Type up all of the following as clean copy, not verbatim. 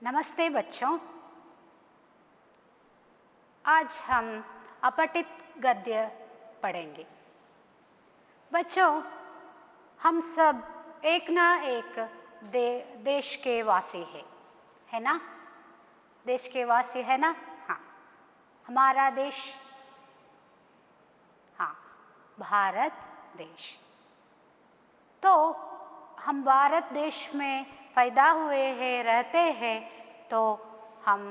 नमस्ते बच्चों। आज हम अपठित गद्य पढ़ेंगे। बच्चों, हम सब एक ना एक देश के वासी हैं, है ना? देश के वासी है ना? हाँ, हमारा देश, हाँ, भारत देश। तो हम भारत देश में पैदा हुए हैं, रहते हैं, तो हम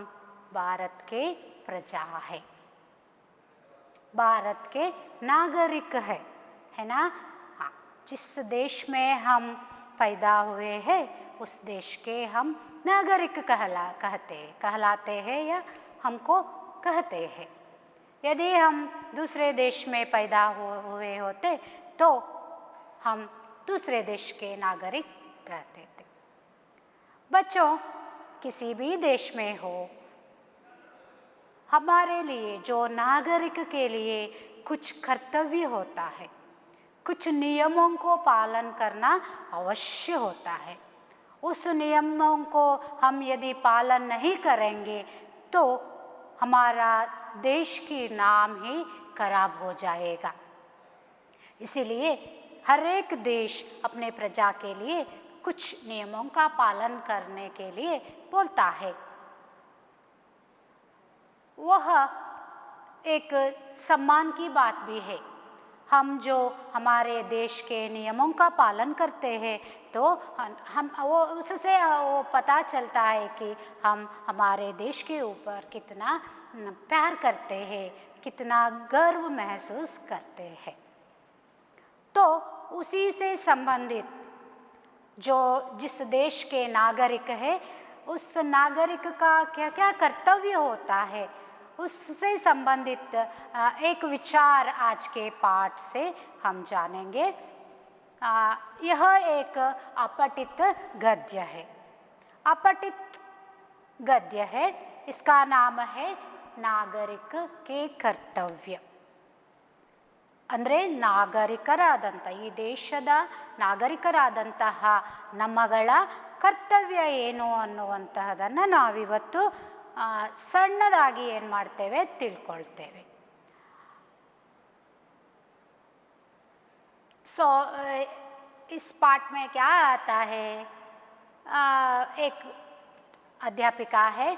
भारत के प्रजा है, भारत के नागरिक है ना? हाँ, जिस देश में हम पैदा हुए हैं उस देश के हम नागरिक कहलाते हैं या हमको कहते हैं। यदि हम दूसरे देश में पैदा हुए होते तो हम दूसरे देश के नागरिक कहते थे। बच्चों, किसी भी देश में हो, हमारे लिए जो नागरिक के लिए कुछ कर्तव्य होता है, कुछ नियमों को पालन करना अवश्य होता है। उस नियमों को हम यदि पालन नहीं करेंगे तो हमारा देश की नाम ही खराब हो जाएगा। इसीलिए हर एक देश अपने प्रजा के लिए कुछ नियमों का पालन करने के लिए बोलता है। वह एक सम्मान की बात भी है। हम जो हमारे देश के नियमों का पालन करते हैं तो हम वो उससे वो पता चलता है कि हम हमारे देश के ऊपर कितना प्यार करते हैं, कितना गर्व महसूस करते हैं। तो उसी से संबंधित जिस देश के नागरिक है, उस नागरिक का क्या क्या कर्तव्य होता है, उससे संबंधित एक विचार आज के पाठ से हम जानेंगे। यह एक अपठित गद्य है। अपठित गद्य है, इसका नाम है नागरिक के कर्तव्य। ಅಂದರೆ ನಾಗರಿಕರಾದಂಥ, ಈ ದೇಶದ ನಾಗರಿಕರಾದಂತಹ ನಮ್ಮಗಳ ಕರ್ತವ್ಯ ಏನು ಅನ್ನುವಂತಹದನ್ನು ನಾವಿವತ್ತು ಸಣ್ಣದಾಗಿ ಏನು ಮಾಡ್ತೇವೆ, ತಿಳ್ಕೊಳ್ತೇವೆ। सो इस पाठ में क्या आता है, एक अध्यापिका है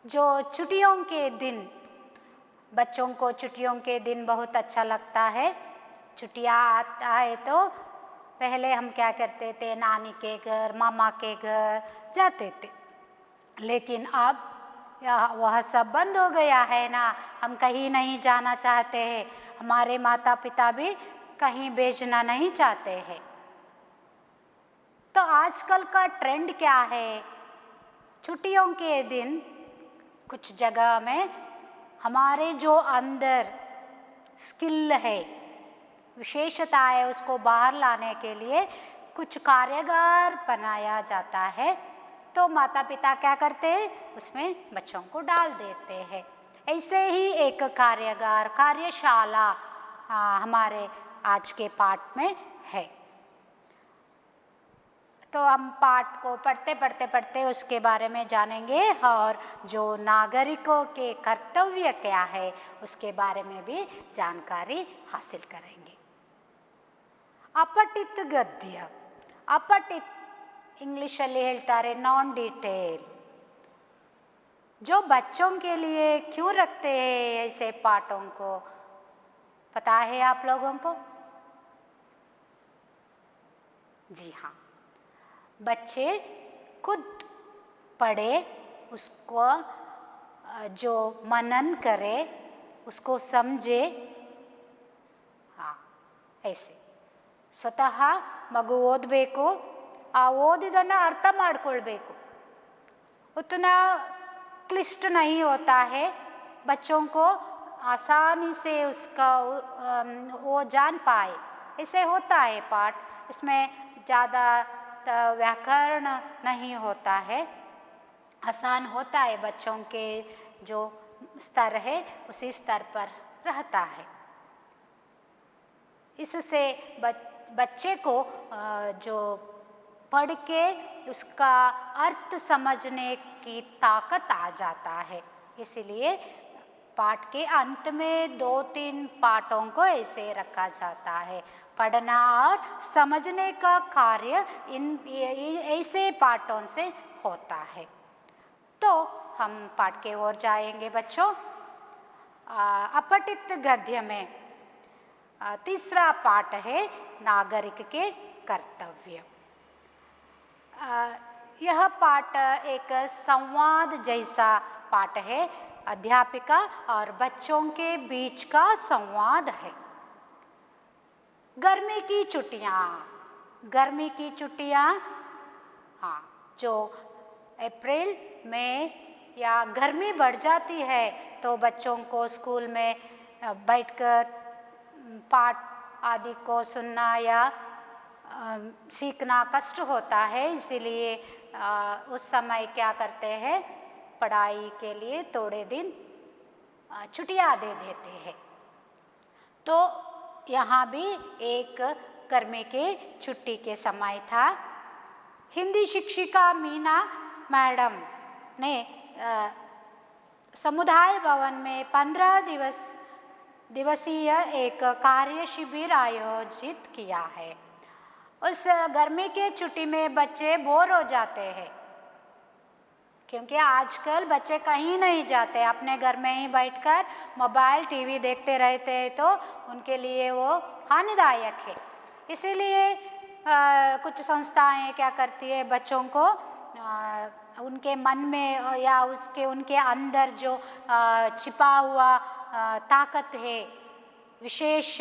जो छुट्टियों के दिन, बच्चों को छुट्टियों के दिन बहुत अच्छा लगता है। छुट्टियाँ आता है तो पहले हम क्या करते थे, नानी के घर, मामा के घर जाते थे, लेकिन अब वह सब बंद हो गया है ना। हम कहीं नहीं जाना चाहते हैं, हमारे माता पिता भी कहीं भेजना नहीं चाहते हैं। तो आजकल का ट्रेंड क्या है, छुट्टियों के दिन कुछ जगह में हमारे जो अंदर स्किल है, विशेषता है, उसको बाहर लाने के लिए कुछ कार्यागार बनाया जाता है। तो माता पिता क्या करते हैं, उसमें बच्चों को डाल देते हैं। ऐसे ही एक कार्यागार, कार्यशाला हमारे आज के पाठ में है। तो हम पाठ को पढ़ते उसके बारे में जानेंगे और जो नागरिकों के कर्तव्य क्या है उसके बारे में भी जानकारी हासिल करेंगे। अपठित गद्य, अपठित इंग्लिशಲ್ಲಿ ಹೇಳ್ತಾರೆ नॉन डिटेल। जो बच्चों के लिए क्यों रखते हैं ऐसे पाठों को, पता है आप लोगों को? जी हाँ, बच्चे खुद पढ़े, उसको जो मनन करे, उसको समझे। हाँ, ऐसे स्वतः मगु ಓದಬೇಕು, ಆ ಓದಿದನ್ನು ಅರ್ಥ ಮಾಡಿಕೊಳ್ಬೇಕು। उतना क्लिष्ट नहीं होता है, बच्चों को आसानी से उसका वो जान पाए, ऐसे होता है पाठ। इसमें ज़्यादा व्याकरण नहीं होता है, आसान होता है, बच्चों के जो स्तर है उसी स्तर पर रहता है। इससे बच्चे को जो पढ़ के उसका अर्थ समझने की ताकत आ जाता है। इसलिए पाठ के अंत में 2-3 पाठों को ऐसे रखा जाता है। पढ़ना और समझने का कार्य ऐसे पाठों से होता है। तो हम पाठ के ओर जाएंगे बच्चों। अपठित गद्य में तीसरा पाठ है नागरिक के कर्तव्य। यह पाठ एक संवाद जैसा पाठ है, अध्यापिका और बच्चों के बीच का संवाद है। गर्मी की छुट्टियाँ, हाँ, जो अप्रैल में या गर्मी बढ़ जाती है तो बच्चों को स्कूल में बैठकर पाठ आदि को सुनना या सीखना कष्ट होता है। इसीलिए उस समय क्या करते हैं, पढ़ाई के लिए थोड़े दिन छुट्टियाँ दे देते हैं। तो यहाँ भी एक गर्मी के छुट्टी के समय था। हिंदी शिक्षिका मीना मैडम ने समुदाय भवन में 15 दिवसीय एक कार्य शिविर आयोजित किया है। उस गर्मी के छुट्टी में बच्चे बोर हो जाते हैं, क्योंकि आजकल बच्चे कहीं नहीं जाते, अपने घर में ही बैठकर मोबाइल टीवी देखते रहते हैं, तो उनके लिए वो हानिदायक है। इसीलिए कुछ संस्थाएं क्या करती है, बच्चों को उनके मन में या उनके अंदर जो छिपा हुआ ताकत है, विशेष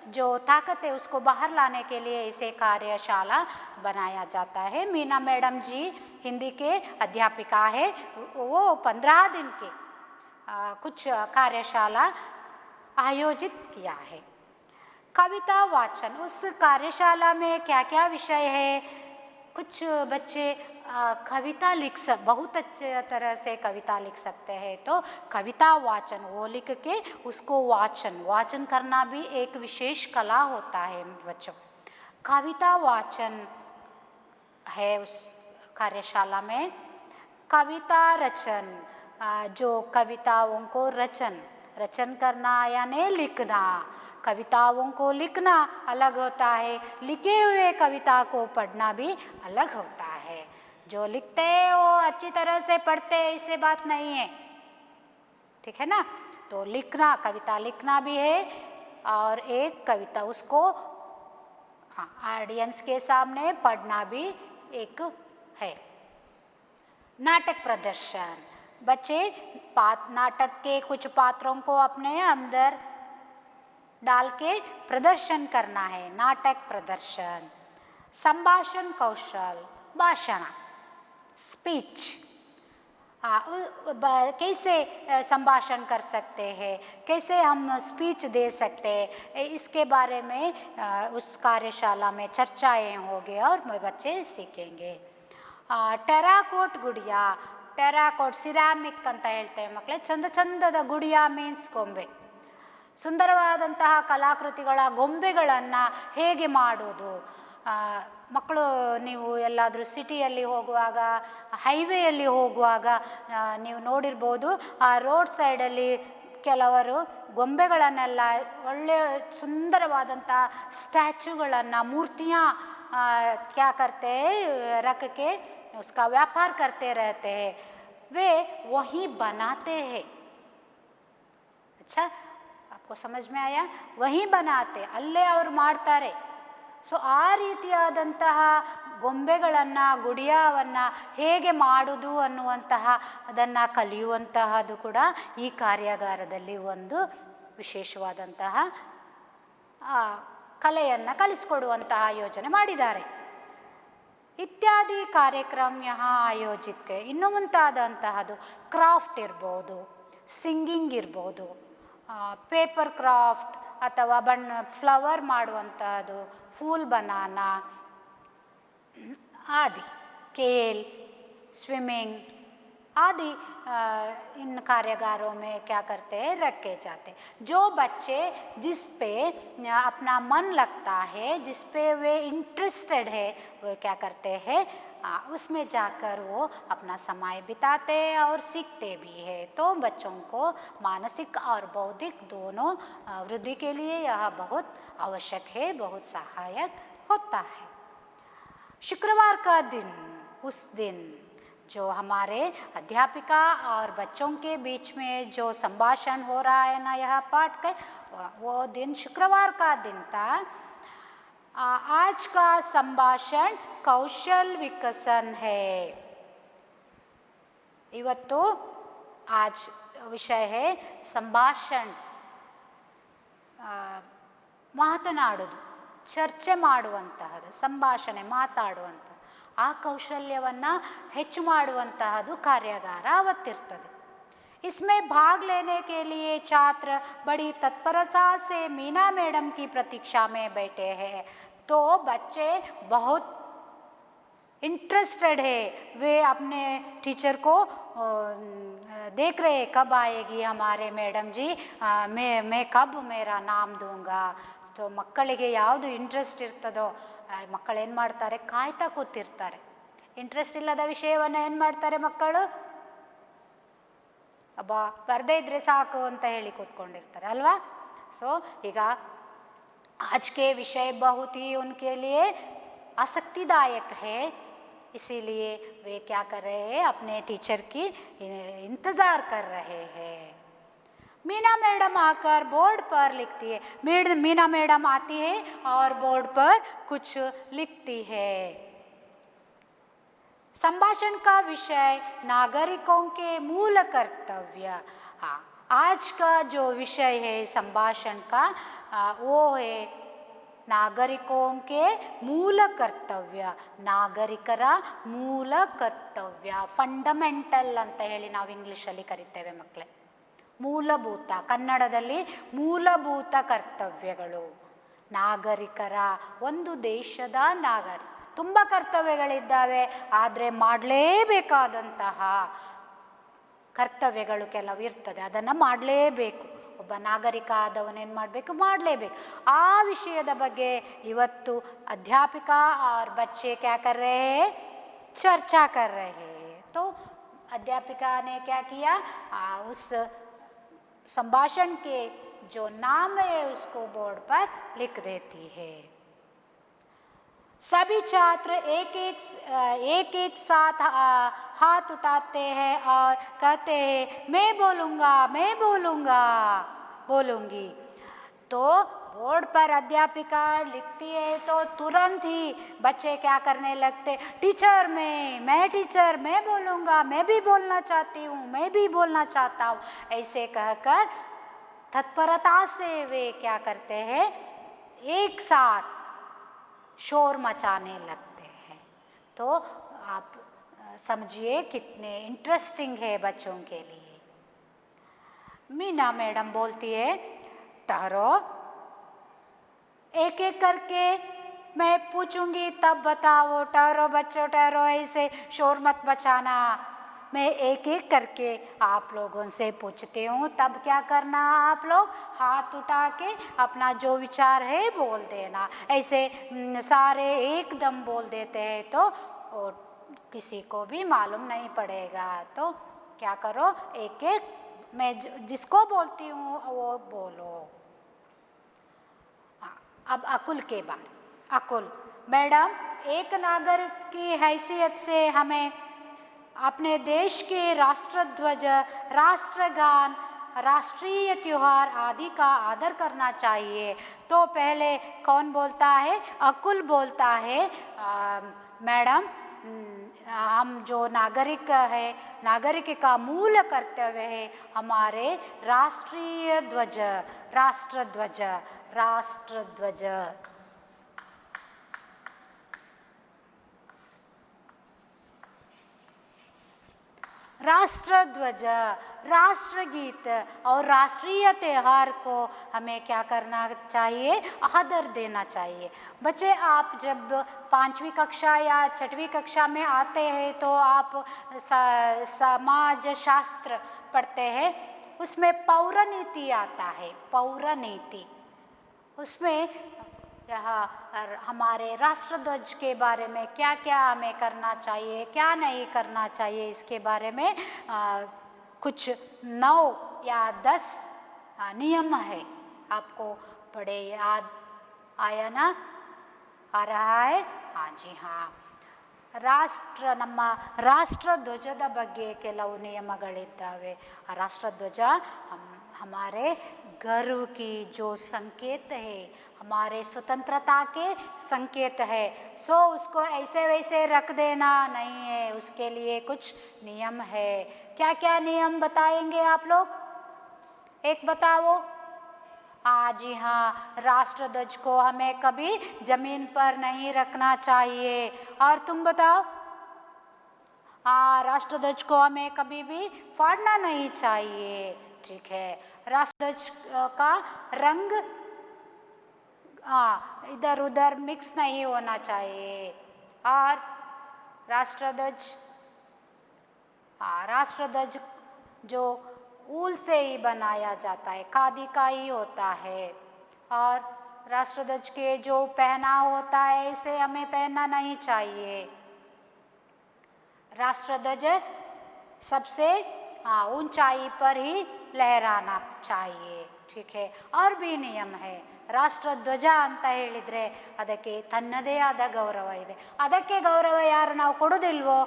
जो ताकत है, उसको बाहर लाने के लिए इसे कार्यशाला बनाया जाता है। मीना मैडम जी हिंदी के अध्यापिका है, वो 15 दिन के कुछ कार्यशाला आयोजित किया है। कविता वाचन, उस कार्यशाला में क्या क्या विषय है, कुछ बच्चे कविता बहुत अच्छे तरह से कविता लिख सकते हैं, तो कविता वाचन वो लिख के उसको वाचन करना भी एक विशेष कला होता है बच्चों। कविता वाचन है उस कार्यशाला में। कविता रचन, जो कविताओं को रचन करना यानी लिखना। कविताओं को लिखना अलग होता है, लिखे हुए कविता को पढ़ना भी अलग होता है। जो लिखते हैं वो अच्छी तरह से पढ़ते हैं, इससे बात नहीं है, ठीक है ना। तो लिखना, कविता लिखना भी है, और एक कविता उसको ऑडियंस के सामने पढ़ना भी एक है। नाटक प्रदर्शन, बच्चे नाटक के कुछ पात्रों को अपने अंदर डाल के प्रदर्शन करना है, नाटक प्रदर्शन। संभाषण कौशल, भाषण, स्पीच, कैसे संभाषण कर सकते हैं, कैसे हम स्पीच दे सकते हैं, इसके बारे में उस कार्यशाला में चर्चाएं होंगी और बच्चे सीखेंगे। ಟೆರಾಕೋಟ್ ಗುಡಿಯ, ಟೆರಾಕೋಟ್ ಸಿರಾಮಿಕ್ ಅಂತ ಹೇಳ್ತೇವೆ ಮಕ್ಕಳೇ, ಚಂದದ ಗುಡಿಯ ಮೀನ್ಸ್ ಗೊಂಬೆ. ಸುಂದರವಾದಂತಹ ಕಲಾಕೃತಿಗಳ ಗೊಂಬೆಗಳನ್ನು ಹೇಗೆ ಮಾಡೋದು. ಮಕ್ಕಳು ನೀವು ಎಲ್ಲಾದರೂ ಸಿಟಿಯಲ್ಲಿ ಹೋಗುವಾಗ, ಹೈವೇಯಲ್ಲಿ ಹೋಗುವಾಗ ನೀವು ನೋಡಿರ್ಬೋದು, ಆ ರೋಡ್ ಸೈಡಲ್ಲಿ ಕೆಲವರು ಗೊಂಬೆಗಳನ್ನೆಲ್ಲ ಒಳ್ಳೆಯ ಸುಂದರವಾದಂಥ ಸ್ಟ್ಯಾಚ್ಯೂಗಳನ್ನು, ಮೂರ್ತಿಯಾँ क्या करते हैं, रख के उसका व्यापार करते रहते हैं, वे वही बनाते हैं। अच्छा, आपको समझ में आया? वही बनाते, ಅಲ್ಲೇ ಅವರು ಮಾಡ್ತಾರೆ. ಸೊ ಆ ರೀತಿಯಾದಂತಹ ಗೊಂಬೆಗಳನ್ನು, ಗುಡಿಯಾವನ್ನು ಹೇಗೆ ಮಾಡುವುದು ಅನ್ನುವಂತಹ ಅದನ್ನು ಕಲಿಯುವಂತಹದ್ದು ಕೂಡ ಈ ಕಾರ್ಯಾಗಾರದಲ್ಲಿ ಒಂದು ವಿಶೇಷವಾದಂತಹ ಕಲೆಯನ್ನು ಕಲಿಸಿಕೊಡುವಂತಹ ಯೋಜನೆ ಮಾಡಿದ್ದಾರೆ. ಇತ್ಯಾದಿ ಕಾರ್ಯಕ್ರಮ यहाँ ಆಯೋಜಿತ. ಇನ್ನು ಮುಂತಾದಂತಹದ್ದು ಕ್ರಾಫ್ಟ್ ಇರ್ಬೋದು, ಸಿಂಗಿಂಗ್ ಇರ್ಬೋದು, ಪೇಪರ್ ಕ್ರಾಫ್ಟ್ ಅಥವಾ ಫ್ಲವರ್ ಮಾಡುವಂತಹದ್ದು, ಫೂಲ್ ಬನಾನಾ ಆದಿ, ಕೇಲ್, ಸ್ವಿಮ್ಮಿಂಗ್, आदि इन कार्यागारों में क्या करते हैं, रखे जाते हैं। जो बच्चे जिस पे अपना मन लगता है, जिस पे वे इंटरेस्टेड है, वो क्या करते हैं, उसमें जाकर वो अपना समय बिताते और सीखते भी है। तो बच्चों को मानसिक और बौद्धिक दोनों वृद्धि के लिए यह बहुत आवश्यक है, बहुत सहायक होता है। शुक्रवार का दिन, उस दिन जो हमारे अध्यापिका और बच्चों के बीच में जो संभाषण हो रहा है ना, यह पाठ का, वो दिन शुक्रवार का दिन था। आज का संभाषण कौशल विकसन है। ಇವತ್ತು आज विषय है संभाषण, ಮಾತನಾಡುವುದು, ಚರ್ಚೆ ಮಾಡುವಂತಹದ್ದು, ಸಂಭಾಷಣೆ ಮಾತಾಡುವಂಥದ್ದು, ಆ ಕೌಶಲ್ಯವನ್ನು ಹೆಚ್ಚು ಮಾಡುವಂತಹದ್ದು ಕಾರ್ಯಾಗಾರ ಅವತ್ತಿರ್ತದೆ। इसमें भाग लेने के लिए छात्र बड़ी तत्परता से मीना मैडम की प्रतीक्षा में बैठे हैं। तो बच्चे बहुत इंटरेस्टेड है, वे अपने टीचर को देख रहे कब आएगी हमारे मैडम जी, मैं कब मेरा नाम दूंगा। तो ಮಕ್ಕಳಿಗೆ ಯಾವುದು ಇಂಟ್ರೆಸ್ಟ್ ಇರ್ತದೋ ಮಕ್ಕಳು ಏನು ಮಾಡ್ತಾರೆ, ಕಾಯ್ತಾ ಕೂತಿರ್ತಾರೆ। ಇಂಟ್ರೆಸ್ಟ್ ಇಲ್ಲದ ವಿಷಯವನ್ನು ಏನು ಮಾಡ್ತಾರೆ ಮಕ್ಕಳು, ಅಬ್ಬಾ ಬರದೇ ಇದ್ರೆ ಸಾಕು ಅಂತ ಹೇಳಿ ಕೂತ್ಕೊಂಡಿರ್ತಾರೆ ಅಲ್ವಾ। सो ಈಗ आज के विषय बहुत ही उनके लिए आसक्तिदायक है, इसीलिए वे क्या कर रहे हैं, अपने टीचर की इंतज़ार कर रहे हैं। मीना मैडम आकर बोर्ड पर लिखती है। मीना मैडम आती है और बोर्ड पर कुछ लिखती है। संभाषण का विषय नागरिकों के मूल कर्तव्य। हाँ, आज का जो विषय है संभाषण का, वो है नागरिकों के मूल कर्तव्य, ನಾಗರಿಕರ ಮೂಲ ಕರ್ತವ್ಯ, ಫಂಡಮೆಂಟಲ್ ಅಂತ ಹೇಳಿ ನಾವು ಇಂಗ್ಲೀಷಲ್ಲಿ ಕರಿತೇವೆ ಮಕ್ಕಳೇ। ಮೂಲಭೂತ, ಕನ್ನಡದಲ್ಲಿ ಮೂಲಭೂತ ಕರ್ತವ್ಯಗಳು, ನಾಗರಿಕರ, ಒಂದು ದೇಶದ ನಾಗರಿಕ। ತುಂಬ ಕರ್ತವ್ಯಗಳಿದ್ದಾವೆ, ಆದರೆ ಮಾಡಲೇಬೇಕಾದಂತಹ ಕರ್ತವ್ಯಗಳು ಕೆಲವು ಇರ್ತದೆ, ಅದನ್ನು ಮಾಡಲೇಬೇಕು। ಒಬ್ಬ ನಾಗರಿಕ ಆದವನೇನು ಮಾಡಬೇಕು, ಮಾಡಲೇಬೇಕು। ಆ ವಿಷಯದ ಬಗ್ಗೆ ಇವತ್ತು ಅಧ್ಯಾಪಿಕಾ और बच्चे क्या कर रहे हैं, चर्चा कर रहे हैं। तो अध्यापिका ने क्या किया, उस संभाषण के जो नाम है उसको बोर्ड पर लिख देती है। सभी छात्र एक एक साथ हाथ उठाते हैं और कहते हैं मैं बोलूँगा, मैं बोलूँगा, बोलूँगी। तो बोर्ड पर अध्यापिका लिखती है तो तुरंत ही बच्चे क्या करने लगते, टीचर मैं टीचर, मैं बोलूँगा, मैं भी बोलना चाहती हूँ, मैं भी बोलना चाहता हूँ, ऐसे कहकर तत्परता से वे क्या करते हैं, एक साथ शोर मचाने लगते हैं। तो आप समझिए कितने इंटरेस्टिंग है बच्चों के लिए। मीना मैडम बोलती है ठहरो, एक एक करके मैं पूछूंगी तब बताओ, ठहरो बच्चों ठहरो, ऐसे शोर मत बचाना, मैं एक एक करके आप लोगों से पूछती हूँ, तब क्या करना, आप लोग हाथ उठा के अपना जो विचार है बोल देना। ऐसे सारे एकदम बोल देते हैं तो किसी को भी मालूम नहीं पड़ेगा। तो क्या करो, एक एक मैं जिसको बोलती हूँ वो बोलो। अब अकुल के बारे। अकुल मैडम, एक नागरिक की हैसियत से हमें अपने देश के राष्ट्रध्वज, राष्ट्रगान, राष्ट्रीय त्योहार आदि का आदर करना चाहिए। तो पहले कौन बोलता है, अकुल बोलता है मैडम हम जो नागरिक है, नागरिक का मूल कर्तव्य है हमारे राष्ट्रीय ध्वज, राष्ट्रध्वज, राष्ट्रध्वज। राष्ट्र ध्वज, राष्ट्रगीत और राष्ट्रीय त्यौहार को हमें क्या करना चाहिए, आदर देना चाहिए। बच्चे आप जब 5वीं कक्षा या 6वीं कक्षा में आते हैं तो आप समाज शास्त्र पढ़ते हैं, उसमें पौरनीति आता है। पौरनीति उसमें हमारे राष्ट्रध्वज के बारे में क्या क्या हमें करना चाहिए, क्या नहीं करना चाहिए, इसके बारे में कुछ 9 या 10 नियम है। आपको बड़े याद आया ना, आ रहा है? हाँ जी हाँ। ನಮ್ಮ ರಾಷ್ಟ್ರಧ್ವಜದ ಬಗ್ಗೆ ಕೆಲವು ನಿಯಮಗಳಿದ್ದಾವೆ। राष्ट्रध्वज हमारे गर्व की जो संकेत है, हमारे स्वतंत्रता के संकेत है, सो उसको ऐसे वैसे रख देना नहीं है, उसके लिए कुछ नियम है। क्या क्या नियम बताएंगे आप लोग? एक बताओ। हाँ जी हाँ, राष्ट्रध्वज को हमें कभी जमीन पर नहीं रखना चाहिए। और तुम बताओ? हाँ, राष्ट्रध्वज को हमें कभी भी फाड़ना नहीं चाहिए। ठीक है। राष्ट्रध्वज का रंग इधर उधर मिक्स नहीं होना चाहिए। और राष्ट्रध्वज जो ऊल से ही बनाया जाता है, खादी का ही होता है। और राष्ट्रध्वज के जो पहनाव होता है, इसे हमें पहनना नहीं चाहिए। राष्ट्रध्वज सबसे ऊंचाई पर ही लहराना चाहिए। ठीक है। और भी नियम है। ರಾಷ್ಟ್ರಧ್ವಜ ಅಂತ ಹೇಳಿದರೆ ಅದಕ್ಕೆ ತನ್ನದೇ ಆದ ಗೌರವ ಇದೆ। ಅದಕ್ಕೆ ಗೌರವ ಯಾರು ನಾವು ಕೊಡೋದಿಲ್ವೋ,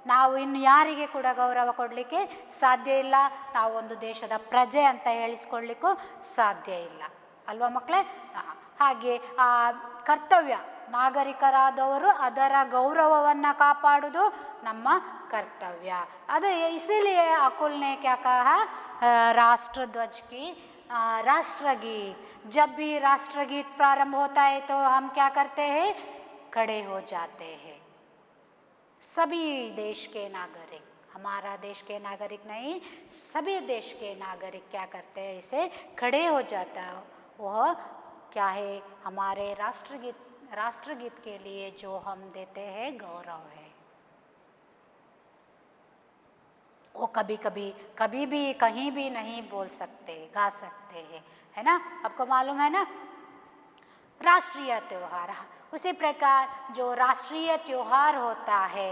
ನಾವು ಇನ್ನು ಯಾರಿಗೆ ಕೂಡ ಗೌರವ ಕೊಡಲಿಕ್ಕೆ ಸಾಧ್ಯ ಇಲ್ಲ। ನಾವು ಒಂದು ದೇಶದ ಪ್ರಜೆ ಅಂತ ಹೇಳಿಸ್ಕೊಳ್ಳಿಕ್ಕೂ ಸಾಧ್ಯ ಇಲ್ಲ ಅಲ್ವಾ ಮಕ್ಕಳೇ? ಹಾಗೆ ಕರ್ತವ್ಯ, ನಾಗರಿಕರಾದವರು ಅದರ ಗೌರವವನ್ನು ಕಾಪಾಡೋದು ನಮ್ಮ कर्तव्य। अरे इसीलिए अकुल ने क्या कहा, राष्ट्रध्वज की राष्ट्रगीत, जब भी राष्ट्रगीत प्रारंभ होता है तो हम क्या करते हैं, खड़े हो जाते हैं। सभी देश के नागरिक, हमारा देश के नागरिक नहीं, सभी देश के नागरिक क्या करते हैं, इसे खड़े हो जाता है। वह क्या है, हमारे राष्ट्रगीत के लिए जो हम देते हैं गौरव है। वो कभी भी कहीं भी नहीं बोल सकते, गा सकते हैं, है ना? आपको मालूम है ना? राष्ट्रीय त्यौहार, उसी प्रकार जो राष्ट्रीय त्यौहार होता है,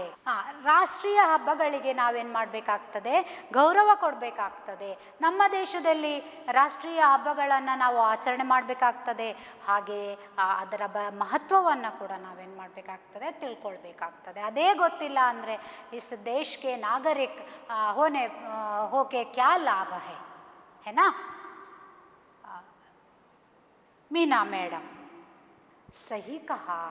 ರಾಷ್ಟ್ರೀಯ ಹಬ್ಬಗಳಿಗೆ ನಾವೇನು ಮಾಡಬೇಕಾಗ್ತದೆ, ಗೌರವ ಕೊಡಬೇಕಾಗ್ತದೆ। ನಮ್ಮ ದೇಶದಲ್ಲಿ ರಾಷ್ಟ್ರೀಯ ಹಬ್ಬಗಳನ್ನು ನಾವು ಆಚರಣೆ ಮಾಡಬೇಕಾಗ್ತದೆ। ಹಾಗೆ ಅದರ ಮಹತ್ವವನ್ನು ಕೂಡ ನಾವೇನು ಮಾಡಬೇಕಾಗ್ತದೆ, ತಿಳ್ಕೊಳ್ಬೇಕಾಗ್ತದೆ। ಅದೇ ಗೊತ್ತಿಲ್ಲ ಅಂದರೆ इस देश के नागरिक होके क्या लाभ है ना? मीना मैडम, सही कहा।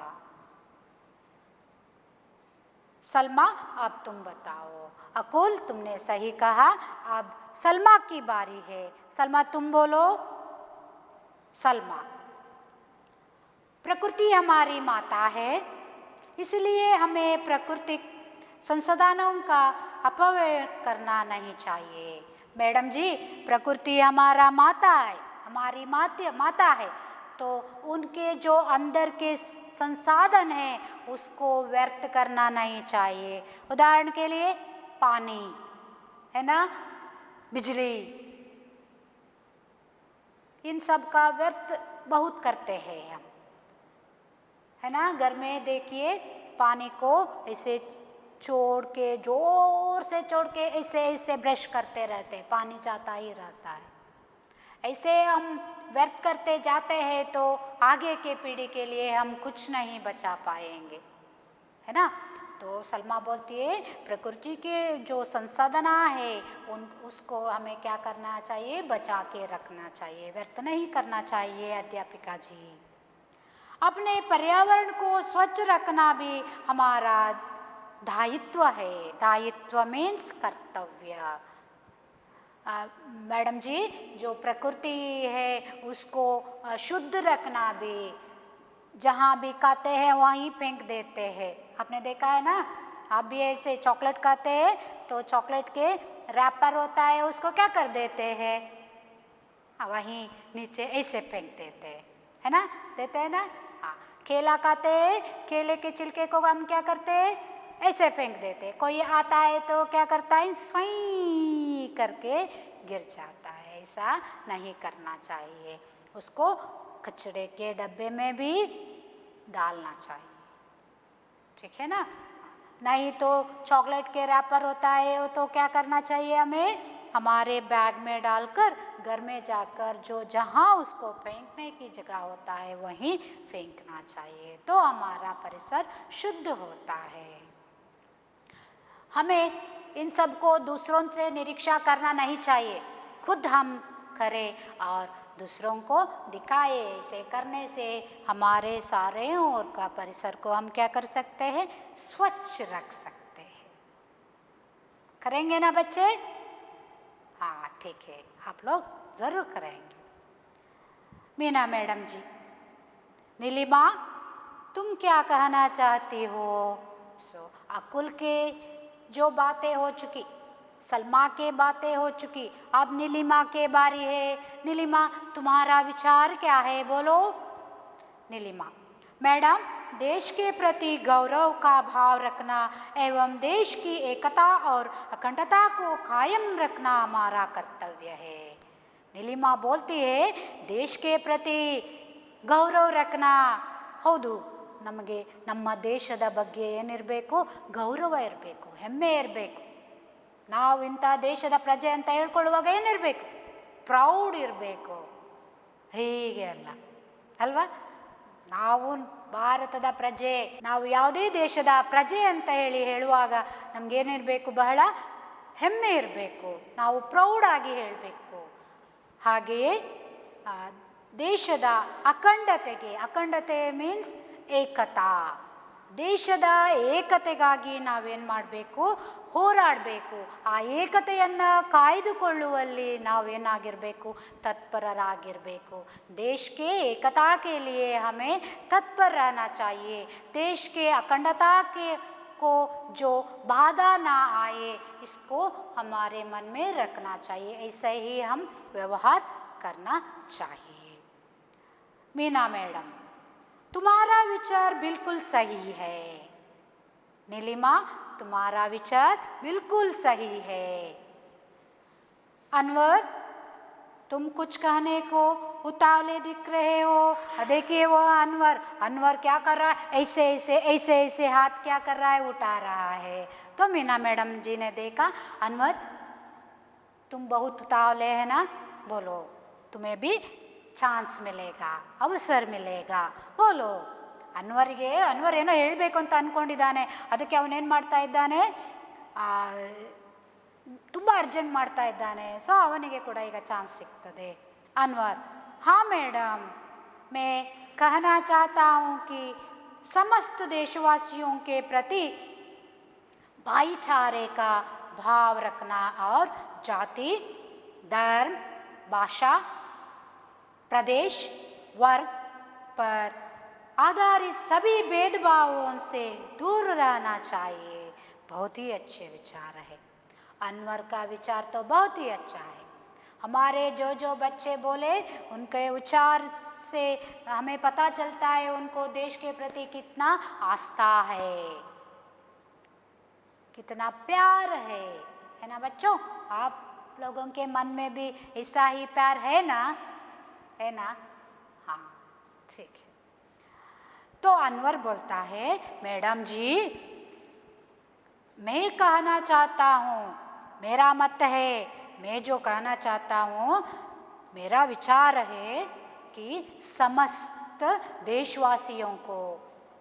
सलमा, अब तुम बताओ। अकुल, तुमने सही कहा। अब सलमा की बारी है। सलमा तुम बोलो। सलमा, प्रकृति हमारी माता है, इसलिए हमें प्राकृतिक संसाधनों का अपव्यय करना नहीं चाहिए। मैडम जी, प्रकृति हमारा माता है, हमारी माता है, तो उनके जो अंदर के संसाधन हैं उसको व्यर्थ करना नहीं चाहिए। उदाहरण के लिए पानी है ना, बिजली, इन सब का व्यर्थ बहुत करते हैं हम, है ना? घर में देखिए, पानी को ऐसे छोड़ के, जोर से छोड़ के ऐसे ब्रश करते रहते हैं, पानी जाता ही रहता है। ऐसे हम व्यर्थ करते जाते हैं तो आगे के पीढ़ी के लिए हम कुछ नहीं बचा पाएंगे, है ना? तो सलमा बोलती है, प्रकृति के जो संसाधन है उसको हमें क्या करना चाहिए, बचा के रखना चाहिए, व्यर्थ नहीं करना चाहिए। अध्यापिका जी, अपने पर्यावरण को स्वच्छ रखना भी हमारा दायित्व है। दायित्व मीन्स कर्तव्य। मैडम जी, जो प्रकृति है उसको शुद्ध रखना भी, जहाँ भी खाते हैं वहीं फेंक देते हैं, आपने देखा है ना? आप भी ऐसे चॉकलेट खाते हैं तो चॉकलेट के रैपर होता है उसको क्या कर देते हैं, वहीं नीचे ऐसे फेंक देते हैं, है ना, देते हैं ना। हाँ, केला खाते हैं, केले के छिलके को हम क्या करते हैं, ऐसे फेंक देते हैं। कोई आता है तो क्या करता है, स्वाई करके गिर जाता है। ऐसा नहीं करना चाहिए, उसको कचरे के डब्बे में भी डालना चाहिए, ठीक है ना। नहीं तो चॉकलेट के रैपर होता है वो तो क्या करना चाहिए, हमें हमारे बैग में डालकर घर में जाकर जो जहाँ उसको फेंकने की जगह होता है वहीं फेंकना चाहिए, तो हमारा परिसर शुद्ध होता है। हमें इन सब को दूसरों से निरीक्षा करना नहीं चाहिए, खुद हम करें और दूसरों को दिखाए। ऐसे करने से हमारे सारे ओर का परिसर को हम क्या कर सकते हैं, स्वच्छ रख सकते हैं। करेंगे ना बच्चे? हाँ ठीक है, आप लोग जरूर करेंगे। मीना मैडम जी, नीलिमा तुम क्या कहना चाहती हो? अकुल के जो बातें हो चुकी, सलमा के बातें हो चुकी, अब नीलिमा के बारी है। नीलिमा तुम्हारा विचार क्या है, बोलो। नीलिमा, मैडम देश के प्रति गौरव का भाव रखना एवं देश की एकता और अखंडता को कायम रखना हमारा कर्तव्य है। नीलिमा बोलती है देश के प्रति ಗೌರವ ರಖನಾ. ಹೌದು, ನಮಗೆ ನಮ್ಮ ದೇಶದ ಬಗ್ಗೆ ಏನಿರಬೇಕು, ಗೌರವ ಇರಬೇಕು, ಹೆಮ್ಮೆ ಇರಬೇಕು. ನಾವು ಇಂಥ ದೇಶದ ಪ್ರಜೆ ಅಂತ ಹೇಳ್ಕೊಳ್ಳುವಾಗ ಏನಿರಬೇಕು, ಪ್ರೌಡ್ ಇರಬೇಕು. ಹೀಗೆ ಅಲ್ಲ ಅಲ್ವಾ, ನಾವು ಭಾರತದ ಪ್ರಜೆ, ನಾವು ಯಾವುದೇ ದೇಶದ ಪ್ರಜೆ ಅಂತ ಹೇಳುವಾಗ ನಮಗೇನಿರಬೇಕು, ಬಹಳ ಹೆಮ್ಮೆ ಇರಬೇಕು, ನಾವು ಪ್ರೌಡಾಗಿ ಹೇಳಬೇಕು. ಹಾಗೆಯೇ ದೇಶದ ಅಖಂಡತೆಗೆ, ಅಖಂಡತೆ ಮೀನ್ಸ್ ಏಕತಾ, ದೇಶದ ಏಕತೆಗಾಗಿ ನಾವೇನು ಮಾಡಬೇಕು, ಹೋರಾಡಬೇಕು. ಆ ಏಕತೆಯನ್ನು ಕಾಯ್ದುಕೊಳ್ಳುವಲ್ಲಿ ನಾವೇನಾಗಿರಬೇಕು, तत्पररागिरಬೇಕು. देश के एकता के लिए हमें तत्पर रहना चाहिए. देश के अखंडता के को जो बाधा ना आए, इसको हमारे मन में रखना चाहिए. ऐसे ही हम व्यवहार करना चाहिए. मीना मैडम, तुम्हारा विचार बिल्कुल सही है. नीलिमा, तुम्हारा विचार बिल्कुल सही है. अनवर, तुम कुछ कहने को उतावले दिख रहे हो. देखिए वो अनवर, अनवर क्या कर रहा है, ऐसे ऐसे ऐसे ऐसे हाथ क्या कर रहा है, उठा रहा है. तो मीना मैडम जी ने देखा, अनवर तुम बहुत उतावले है ना, बोलो, तुम्हें भी ಚಾನ್ಸ್ ಮಿಲೇಗಾ, ಅವಸರ ಮಿಲೇಗಾ, ಬೋಲೋ. ಅನ್ವರ್ಗೆ, ಅನ್ವರ್ ಏನೋ ಹೇಳಬೇಕು ಅಂತ ಅಂದ್ಕೊಂಡಿದ್ದಾನೆ, ಅದಕ್ಕೆ ಅವನೇನು ಮಾಡ್ತಾ ಇದ್ದಾನೆ, ತುಂಬ ಅರ್ಜೆಂಟ್ ಮಾಡ್ತಾ ಇದ್ದಾನೆ. ಸೊ ಅವನಿಗೆ ಕೂಡ ಈಗ ಚಾನ್ಸ್ ಸಿಗ್ತದೆ. ಅನ್ವರ್, हाँ मैडम, मैं कहना चाहता हूँ कि समस्त देशवासियों के प्रति भाईचारे का भाव रखना और जाति, धर्म, भाषा, प्रदेश, वर्ग पर आधारित सभी भेदभावों से दूर रहना चाहिए. बहुत ही अच्छे विचार है. अनवर का विचार तो बहुत ही अच्छा है. हमारे जो जो बच्चे बोले उनके विचार से हमें पता चलता है उनको देश के प्रति कितना आस्था है, कितना प्यार है ना बच्चों. आप लोगों के मन में भी ऐसा ही प्यार है ना, है ना? हाँ ठीक है. तो अनवर बोलता है, मैडम जी मैं कहना चाहता हूँ, मेरा मत है, मैं जो कहना चाहता हूँ, मेरा विचार है कि समस्त देशवासियों को,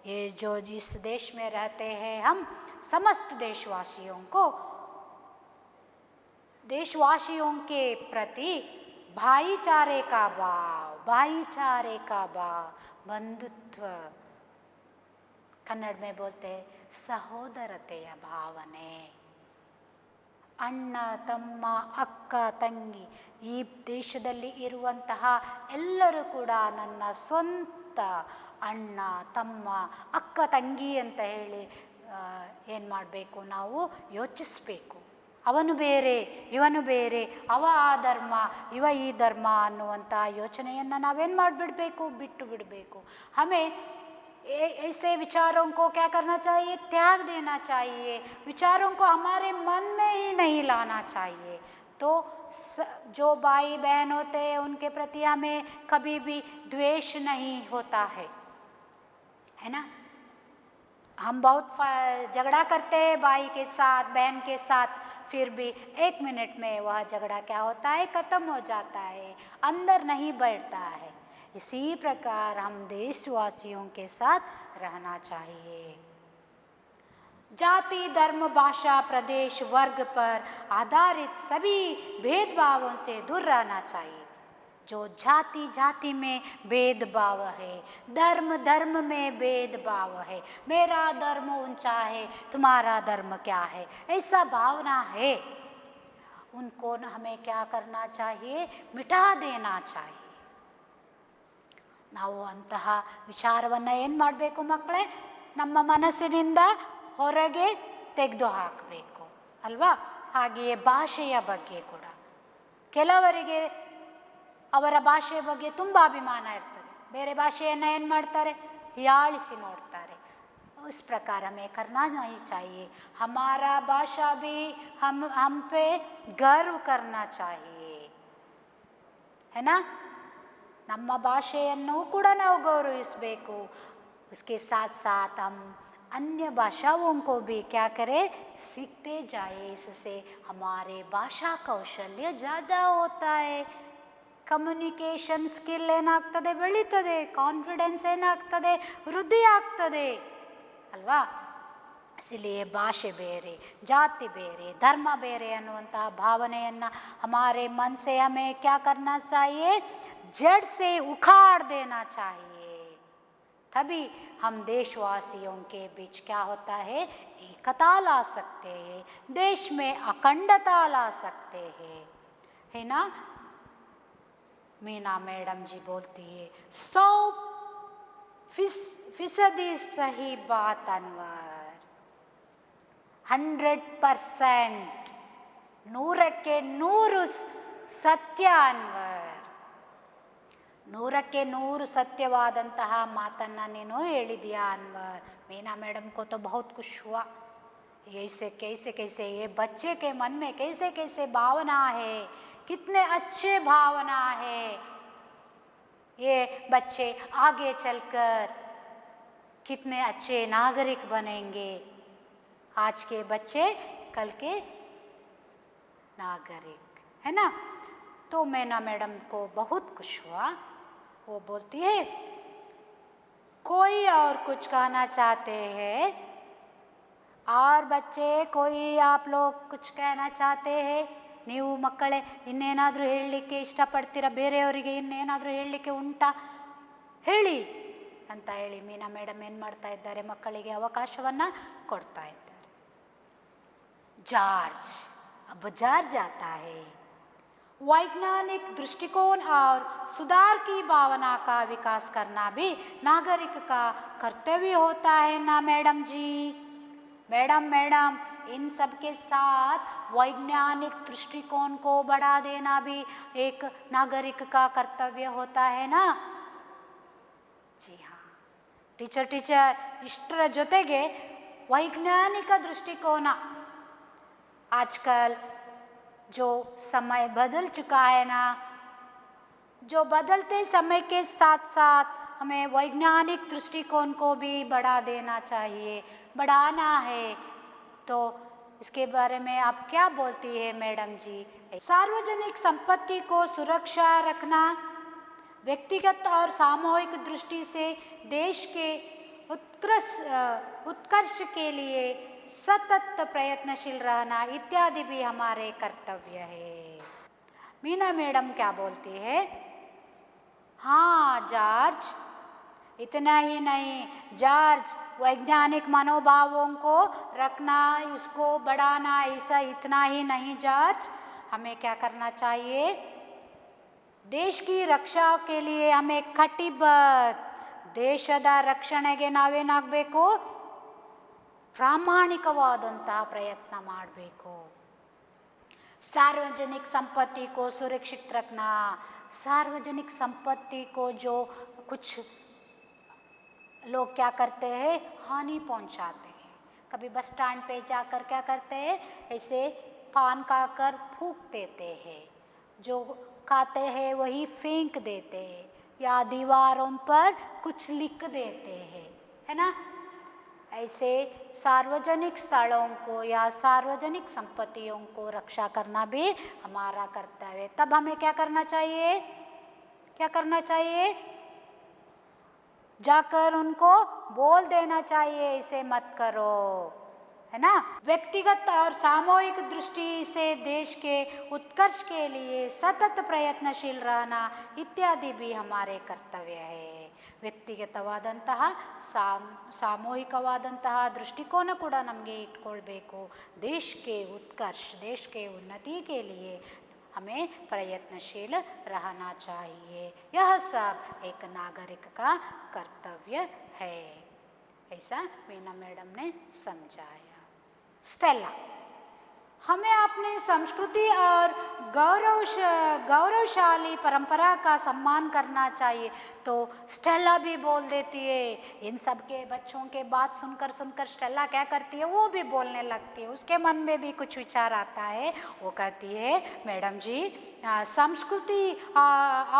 ये जो जिस देश में रहते हैं हम, समस्त देशवासियों को, देशवासियों के प्रति भाईचारे का भाव, भाईचारे का भाव, बंधुत्व, कन्नड़ में बोलते हैं ಸಹೋದರತೆಯ ಭಾವನೆ. ಅಣ್ಣ ತಮ್ಮ ಅಕ್ಕ ತಂಗಿ, ಈ ದೇಶದಲ್ಲಿ ಇರುವಂತಹ ಎಲ್ಲರೂ ಕೂಡ ನನ್ನ ಸ್ವಂತ ಅಣ್ಣ ತಮ್ಮ ಅಕ್ಕ ತಂಗಿ ಅಂತ ಹೇಳಿ ಏನು ಮಾಡಬೇಕು, ನಾವು ಯೋಚಿಸಬೇಕು. ಅವನು ಬೇರೆ, ಇವನು ಬೇರೆ, ಅವ ಆ ಧರ್ಮ, ಇವ ಈ ಧರ್ಮ ಅನ್ನುವಂಥ ಯೋಚನೆಯನ್ನು ನಾವೇನು ಮಾಡಿಬಿಡಬೇಕು, ಬಿಟ್ಟು ಬಿಡಬೇಕು. हमें ऐसे विचारों को क्या करना चाहिए, त्याग देना चाहिए. विचारों को हमारे मन में ही नहीं लाना चाहिए. तो जो भाई बहन होते हैं उनके प्रति हमें कभी भी द्वेष नहीं होता है ना. हम बहुत झगड़ा करते हैं भाई के साथ, बहन के साथ, फिर भी 1 मिनट में वह झगड़ा क्या होता है, ख़त्म हो जाता है, अंदर नहीं बैठता है. इसी प्रकार हम देशवासियों के साथ रहना चाहिए. जाति, धर्म, भाषा, प्रदेश, वर्ग पर आधारित सभी भेदभावों से दूर रहना चाहिए. जो जाति जाति में भेदभाव है, धर्म धर्म में भेदभाव है, मेरा धर्म ऊंचा है, तुम्हारा धर्म क्या है, ऐसा भावना है, उनको हमें क्या करना चाहिए, मिटा देना चाहिए. ನಾವು ಅಂತಹ ವಿಚಾರವನ್ನು ಏನು ಮಾಡಬೇಕು ಮಕ್ಕಳೇ, ನಮ್ಮ ಮನಸ್ಸಿನಿಂದ ಹೊರಗೆ ತೆಗೆದು ಹಾಕಬೇಕು ಅಲ್ವಾ. ಹಾಗೆಯೇ ಭಾಷೆಯ ಬಗ್ಗೆ ಕೂಡ ಕೆಲವರಿಗೆ ಅವರ ಭಾಷೆಯ ಬಗ್ಗೆ ತುಂಬ ಅಭಿಮಾನ ಇರ್ತದೆ, ಬೇರೆ ಭಾಷೆಯನ್ನು ಏನು ಮಾಡ್ತಾರೆ, ಹೀಯಾಳಿಸಿ ನೋಡ್ತಾರೆ. उस प्रकार हमें करना नहीं चाहिए. हमारा भाषा भी हम पे गर्व करना चाहिए, है ना. ನಮ್ಮ ಭಾಷೆಯನ್ನು ಕೂಡ ನಾವು ಗೌರವಿಸಬೇಕು. उसके साथ साथ हम अन्य भाषाओं को भी क्या करें, सीखते जाए. इससे हमारे भाषा कौशल्य ज़्यादा होता है. ಕಮ್ಯುನಿಕೇಷನ್ ಸ್ಕಿಲ್ ಏನಾಗ್ತದೆ, ಬೆಳೀತದೆ. ಕಾನ್ಫಿಡೆನ್ಸ್ ಏನಾಗ್ತದೆ, ವೃದ್ಧಿ ಆಗ್ತದೆ ಅಲ್ವಾ. इसलिए ಭಾಷೆ ಬೇರೆ, ಜಾತಿ ಬೇರೆ, ಧರ್ಮ ಬೇರೆ ಅನ್ನುವಂತಹ ಭಾವನೆಯನ್ನು हमारे मन से हमें क्या करना चाहिए, जड़ से उखाड़ देना चाहिए. तभी हम देशवासियों के बीच क्या होता है, एकता ला सकते हैं, देश में अखंडता ला सकते हैं, है ना. मीना मैडम जी बोलती है 100% सही बात अनवर, 100% 100ಕ್ಕೆ 100 ಸತ್ಯ ಅನ್ವರ್. 100ಕ್ಕೆ 100 ಸತ್ಯವಾದಂತಹ ಮಾತನ್ನು ನೀನು ಹೇಳಿದೀಯಾ ಅನ್ವರ್. मीना मैडम को तो बहुत कुछ हुआ. ऐसे कैसे कैसे ये बच्चे के मन में कैसे कैसे भावना है, कितने अच्छे भावना है. ये बच्चे आगे चलकर कितने अच्छे नागरिक बनेंगे. आज के बच्चे कल के नागरिक, है ना. तो मीना मैडम को बहुत खुश हुआ. वो बोलती है कोई और कुछ कहना चाहते हैं, और बच्चे कोई आप लोग कुछ कहना चाहते हैं. ನೀವು ಮಕ್ಕಳೇ ಇನ್ನೇನಾದರೂ ಹೇಳಲಿಕ್ಕೆ ಇಷ್ಟಪಡ್ತೀರಾ, ಬೇರೆಯವರಿಗೆ ಇನ್ನೇನಾದರೂ ಹೇಳಲಿಕ್ಕೆ ಉಂಟಾ, ಹೇಳಿ ಅಂತ ಹೇಳಿ ಮೀನಾ ಮೇಡಮ್ ಏನು ಮಾಡ್ತಾ ಇದ್ದಾರೆ, ಮಕ್ಕಳಿಗೆ ಅವಕಾಶವನ್ನು ಕೊಡ್ತಾ ಇದ್ದಾರೆ. ಜಾರ್ಜ್ अब जार्ज आता है. वैज्ञानिक दृष्टिकोण और सुधार की भावना का विकास करना भी नागरिक का कर्तव्य होता है ना मैडम जी. मैडम इन सब के साथ वैज्ञानिक दृष्टिकोण को बढ़ा देना भी एक नागरिक का कर्तव्य होता है ना. जी हाँ टीचर इष्टर ಜೊತೆಗೆ वैज्ञानिक दृष्टिकोण, आजकल जो समय बदल चुका है ना, जो बदलते समय के साथ साथ हमें वैज्ञानिक दृष्टिकोण को भी बढ़ा देना चाहिए, बढ़ाना है. तो इसके बारे में आप क्या बोलती है मैडम जी. सार्वजनिक संपत्ति को सुरक्षा रखना, व्यक्तिगत और सामूहिक दृष्टि से देश के उत्कर्ष के लिए सतत प्रयत्नशील रहना इत्यादि भी हमारे कर्तव्य है. मीना मैडम क्या बोलती है, हाँ जॉर्ज इतना ही नहीं, जॉर्ज वैज्ञानिक मनोभावों को रखना, उसको बढ़ाना, ऐसा इतना ही नहीं जॉर्ज, हमें क्या करना चाहिए, देश की रक्षा के लिए हमें कटिबद्ध, ದೇಶದ ರಕ್ಷಣೆಗೆ ನಾವೇನಾಗಬೇಕು, ಪ್ರಾಮಾಣಿಕವಾದಂತಹ ಪ್ರಯತ್ನ ಮಾಡಬೇಕು. सार्वजनिक संपत्ति को सुरक्षित रखना, सार्वजनिक संपत्ति को जो कुछ लोग क्या करते हैं, हानि पहुंचाते हैं. कभी बस स्टैंड पे जाकर क्या करते हैं, ऐसे पान खाकर फूंक देते हैं, जो खाते हैं वही फेंक देते हैं, या दीवारों पर कुछ लिख देते हैं, है ना. ऐसे सार्वजनिक स्थलों को या सार्वजनिक संपत्तियों को रक्षा करना भी हमारा कर्तव्य है. तब हमें क्या करना चाहिए, क्या करना चाहिए, जाकर उनको बोल देना चाहिए इसे मत करो, है ना. व्यक्तिगत और सामूहिक दृष्टि से देश के उत्कर्ष के लिए सतत प्रयत्नशील रहना इत्यादि भी हमारे कर्तव्य है. ವ್ಯಕ್ತಿಗತವಾದಂತಹ ಸಾಮೂಹಿಕವಾದಂತಹ ದೃಷ್ಟಿಕೋನ ಕೂಡ ನಮಗೆ ಇಟ್ಕೊಳ್ಬೇಕು. देश के उत्कर्ष, देश के उन्नति के लिए हमें प्रयत्नशील रहना चाहिए. यह सब एक नागरिक का कर्तव्य है. ऐसा मीना मैडम ने समझाया. स्टेला, हमें अपनी संस्कृति और गौरवशाली परंपरा का सम्मान करना चाहिए. तो स्टेला भी बोल देती है. इन सब के बच्चों के बात सुनकर सुनकर स्टेला क्या करती है, वो भी बोलने लगती है. उसके मन में भी कुछ विचार आता है. वो कहती है, मैडम जी, संस्कृति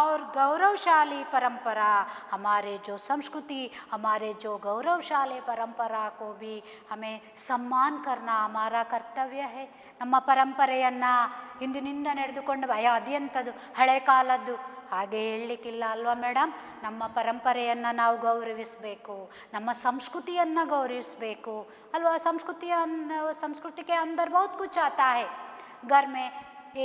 और गौरवशाली परंपरा, हमारे जो संस्कृति, हमारे जो गौरवशाली परंपरा को भी हमें सम्मान करना हमारा कर्तव्य है. ನಮ್ಮ ಪರಂಪರೆಯನ್ನು ಹಿಂದಿನಿಂದ ನಡೆದುಕೊಂಡು ಅದೆಂಥದ್ದು ಹಳೆ ಕಾಲದ್ದು ಹಾಗೆ ಹೇಳಲಿಕ್ಕಿಲ್ಲ ಅಲ್ವಾ ಮೇಡಮ್. ನಮ್ಮ ಪರಂಪರೆಯನ್ನು ನಾವು ಗೌರವಿಸಬೇಕು, ನಮ್ಮ ಸಂಸ್ಕೃತಿಯನ್ನು ಗೌರವಿಸಬೇಕು ಅಲ್ವಾ. संस्कृति के अंदर बहुत कुछ आता है. घर में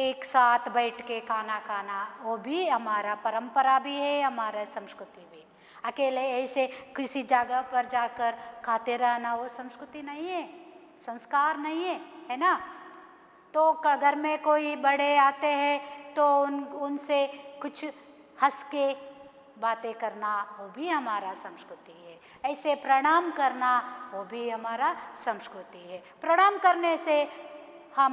एक साथ बैठ के खाना खाना, वो भी हमारा परंपरा भी है, हमारा संस्कृति भी. अकेले ऐसे किसी जगह पर जाकर खाते रहना वो संस्कृति नहीं है, संस्कार नहीं है, है ना. तो घर में कोई बड़े आते हैं तो उनसे कुछ हंस के बातें करना वो भी हमारा संस्कृति है. ऐसे प्रणाम करना वो भी हमारा संस्कृति है. प्रणाम करने से हम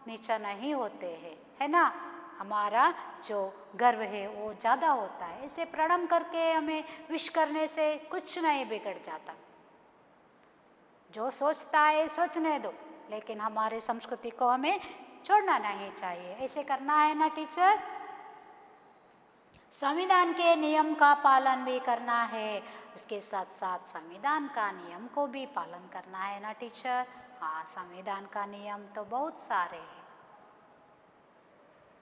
नीचा नहीं होते हैं, है ना. हमारा जो गर्व है वो ज़्यादा होता है. ऐसे प्रणाम करके हमें विश करने से कुछ नहीं बिगड़ जाता. जो सोचता है सोचने दो, लेकिन हमारे संस्कृति को हमें छोड़ना नहीं चाहिए. ऐसे करना है ना टीचर. संविधान के नियम का पालन भी करना है, उसके साथ साथ संविधान का नियम को भी पालन करना है ना टीचर. हाँ, संविधान का नियम तो बहुत सारे हैं.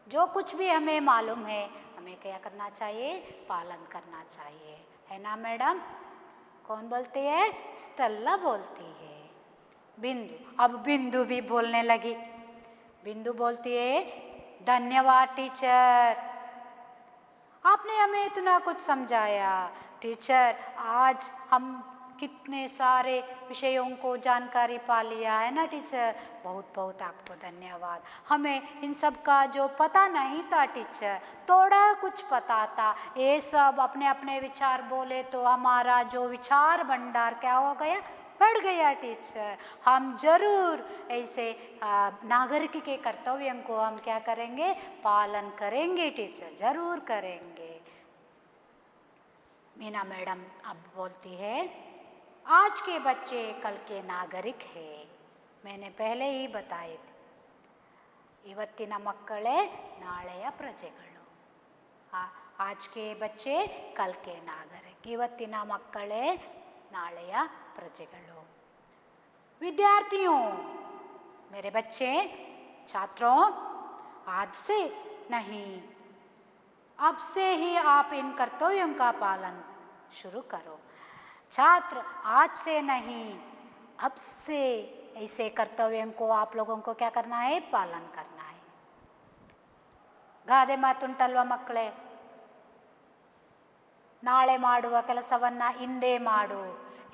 जो कुछ भी हमें मालूम है हमें क्या करना चाहिए, पालन करना चाहिए, है ना मैडम. कौन बोलती है, स्टेला बोलती है. बिंदु, अब बिंदु भी बोलने लगी. बिंदु बोलती है, धन्यवाद टीचर, आपने हमें इतना कुछ समझाया. टीचर, आज हम कितने सारे विषयों को जानकारी पा लिया है ना टीचर. बहुत बहुत आपको धन्यवाद. हमें इन सब का जो पता नहीं था टीचर, थोड़ा कुछ पता था. ये सब अपने अपने विचार बोले तो हमारा जो विचार भंडार क्या हो गया, बढ़ गया टीचर. हम जरूर ऐसे नागरिक के कर्तव्यों को हम क्या करेंगे, पालन करेंगे टीचर, जरूर करेंगे. मीना मैडम अब बोलती है, आज के बच्चे कल के नागरिक है. मैंने पहले ही बताए थे, ಇವತ್ತಿನ ಮಕ್ಕಳೇ ನಾಳೆಯ ಪ್ರಜೆಗಳು. आज के बच्चे कल के नागरिक, ಇವತ್ತಿನ ಮಕ್ಕಳೇ ನಾಳೆಯ ಪ್ರಜೆಗಳು. विद्यार्थियों, मेरे बच्चे, छात्रों, आज से नहीं, अब से ही आप इन कर्तव्यों का पालन शुरू करो. छात्र, आज से नहीं, अब से ऐसे कर्तव्यों को आप लोगों को क्या करना है, पालन करना है. ಗಾದೆ ಮಾತುಂಟಲ್ವ ಮಕ್ಕಳೇ, ನಾಳೆ ಮಾಡುವ ಕೆಲಸವನ್ನು ಇಂದೇ ಮಾಡು,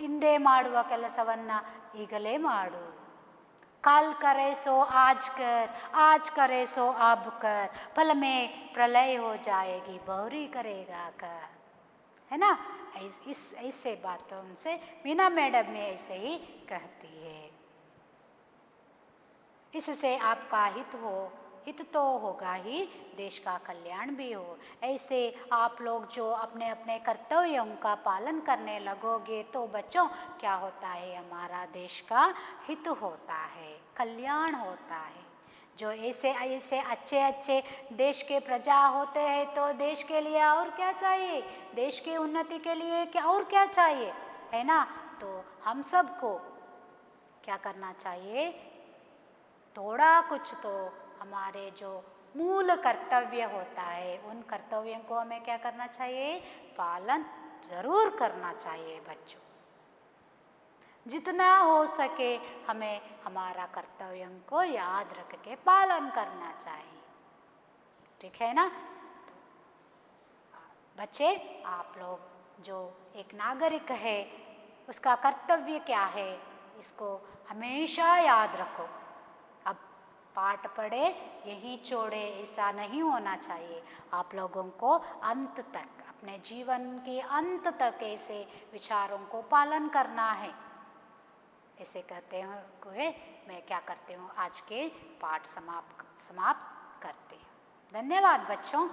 ಇಂದೇ ಮಾಡುವ ಕೆಲಸವನ್ನು ಈಗಲೇ ಮಾಡು. कल करे सो आज करे सो अब कर, पल में प्रलय हो जाएगी बहुरी करेगा कर, है ना. ऐसे बातों से मीना मैडम में ऐसे ही कहती है। इससे आपका हित तो होगा ही, देश का कल्याण भी हो। ऐसे आप लोग जो अपने अपने कर्तव्यों का पालन करने लगोगे तो बच्चों क्या होता है, हमारा देश का हित होता है, कल्याण होता है। जो ऐसे ऐसे अच्छे अच्छे देश के प्रजा होते हैं तो देश के लिए और क्या चाहिए, देश की उन्नति के लिए क्या और क्या चाहिए, है ना। तो हम सबको क्या करना चाहिए, थोड़ा कुछ तो हमारे जो मूल कर्तव्य होता है उन कर्तव्यों को हमें क्या करना चाहिए, पालन जरूर करना चाहिए बच्चों। जितना हो सके हमें हमारा कर्तव्यों को याद रख के पालन करना चाहिए, ठीक है ना। तो बच्चे, आप लोग जो एक नागरिक है उसका कर्तव्य क्या है, इसको हमेशा याद रखो। अब पाठ पढ़े यहीं छोड़े ऐसा नहीं होना चाहिए। आप लोगों को अंत तक, अपने जीवन के अंत तक ऐसे विचारों को पालन करना है। ऐसे कहते हुए मैं क्या करती हूँ, आज के पाठ समाप्त करती हूँ। धन्यवाद बच्चों।